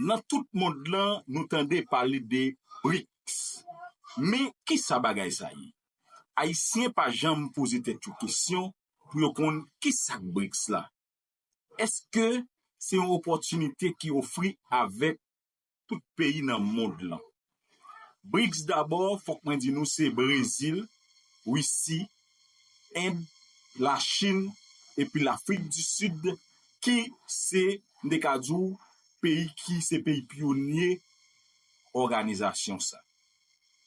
dans tout le monde là, nous tendons parler des BRICS. Mais qui ça bagay ça y? Haïtien pas jamais poser tête une question pour qu'on qui ça BRICS là? Est-ce que c'est une opportunité qui offre avec tout pays dans le monde là? BRICS d'abord, faut que nous c'est Brésil, Russie, Inde, la Chine et puis l'Afrique du Sud qui c'est des pays qui c'est pays pionniers organisation ça.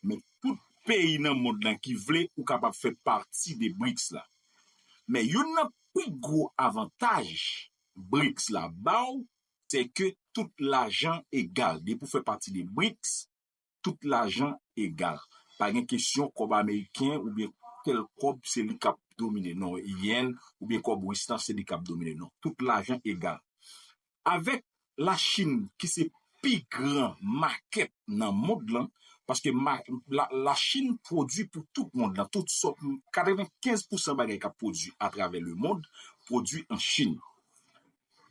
Mais tout pays dans le monde là qui veut ou capable faire partie des BRICS là. Mais il y a un plus gros avantage BRICS là c'est que tout l'argent égal. Dès pour faire partie des BRICS, tout l'argent égal. Pas une question comme américain ou bien quel cob c'est lui qui a dominé. Non, yen ou bien cob western c'est lui qui a dominé. Non, tout l'argent égal. Avec la Chine qui c'est plus grand market dans le monde là, parce que la Chine produit pour tout le monde là, toute sorte 95% bagay qui produit à travers le monde produit en Chine.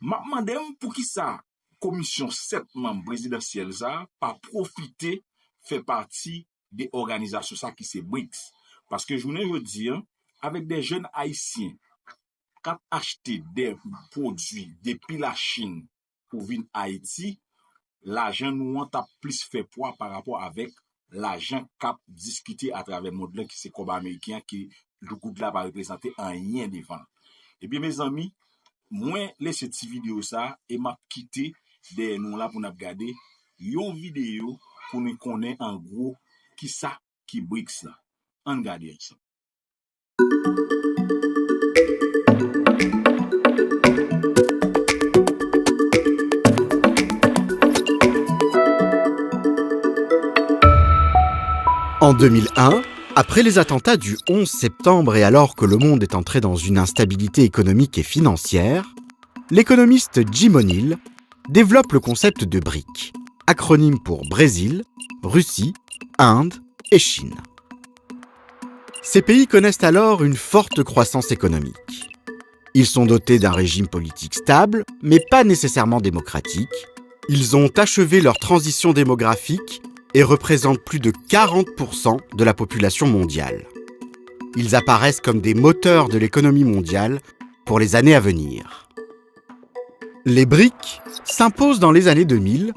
Ma demande pour qui ça commission 7 membres présidentiels ça pas profiter fait partie des organisations ça qui c'est BRICS parce que je veux dire avec des jeunes haïtiens qui acheter des produits depuis la Chine pour venir Haïti, l'argent nous a plus fait poids par rapport avec l'argent qu'a discuté à travers le monde qui c'est comme américain qui le coup de là va représenter un rien devant. Et bien mes amis, moi laisse cette vidéo ça et m'a quitté des nous là pour nous regarder une vidéo pour nous connaître en gros qui ça qui BRICS là. On regarde ça. En 2001, après les attentats du 11 septembre et alors que le monde est entré dans une instabilité économique et financière, l'économiste Jim O'Neill développe le concept de BRIC, acronyme pour Brésil, Russie, Inde et Chine. Ces pays connaissent alors une forte croissance économique. Ils sont dotés d'un régime politique stable, mais pas nécessairement démocratique. Ils ont achevé leur transition démographique et représentent plus de 40% de la population mondiale. Ils apparaissent comme des moteurs de l'économie mondiale pour les années à venir. Les BRIC s'imposent dans les années 2000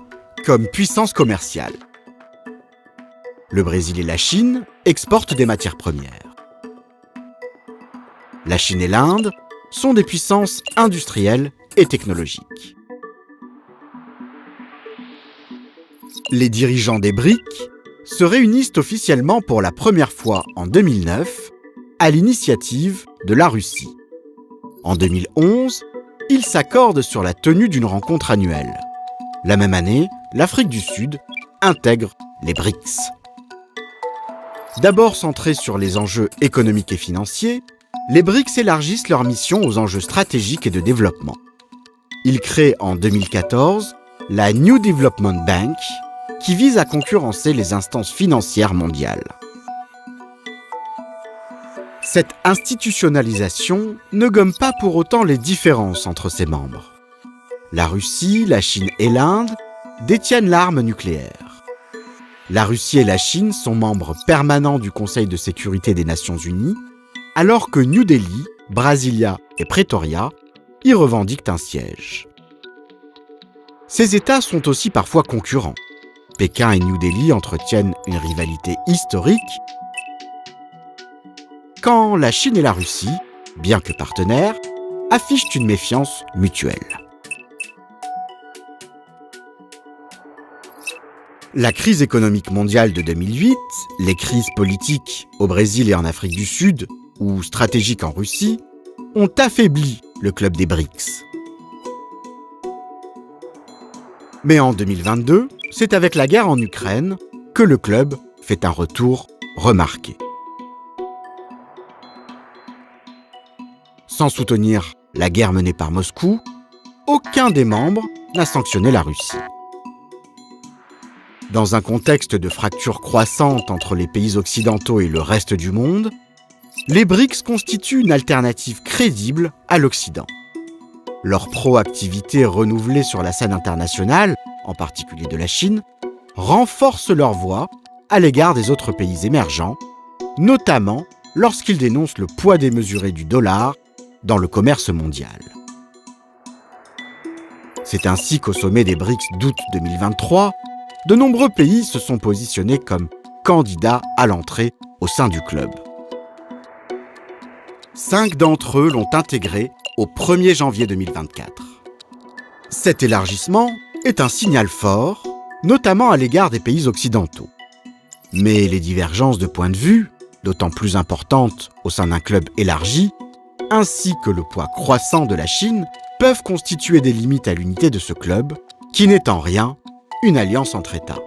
comme puissance commerciale. Le Brésil et la Chine exportent des matières premières. La Chine et l'Inde sont des puissances industrielles et technologiques. Les dirigeants des BRIC se réunissent officiellement pour la première fois en 2009 à l'initiative de la Russie. En 2011, ils s'accordent sur la tenue d'une rencontre annuelle. La même année, l'Afrique du Sud intègre les BRICS. D'abord centrés sur les enjeux économiques et financiers, les BRICS élargissent leur mission aux enjeux stratégiques et de développement. Ils créent en 2014 la New Development Bank, qui vise à concurrencer les instances financières mondiales. Cette institutionnalisation ne gomme pas pour autant les différences entre ses membres. La Russie, la Chine et l'Inde détiennent l'arme nucléaire. La Russie et la Chine sont membres permanents du Conseil de sécurité des Nations Unies, alors que New Delhi, Brasilia et Pretoria y revendiquent un siège. Ces États sont aussi parfois concurrents. Pékin et New Delhi entretiennent une rivalité historique, quand la Chine et la Russie, bien que partenaires, affichent une méfiance mutuelle. La crise économique mondiale de 2008, les crises politiques au Brésil et en Afrique du Sud, ou stratégiques en Russie, ont affaibli le club des BRICS. Mais en 2022, c'est avec la guerre en Ukraine que le club fait un retour remarqué. Sans soutenir la guerre menée par Moscou, aucun des membres n'a sanctionné la Russie. Dans un contexte de fracture croissante entre les pays occidentaux et le reste du monde, les BRICS constituent une alternative crédible à l'Occident. Leur proactivité renouvelée sur la scène internationale, en particulier de la Chine, renforcent leur voix à l'égard des autres pays émergents, notamment lorsqu'ils dénoncent le poids démesuré du dollar dans le commerce mondial. C'est ainsi qu'au sommet des BRICS d'août 2023, de nombreux pays se sont positionnés comme candidats à l'entrée au sein du club. 5 d'entre eux l'ont intégré au 1er janvier 2024. Cet élargissement est un signal fort, notamment à l'égard des pays occidentaux. Mais les divergences de point de vue, d'autant plus importantes au sein d'un club élargi, ainsi que le poids croissant de la Chine, peuvent constituer des limites à l'unité de ce club, qui n'est en rien une alliance entre États.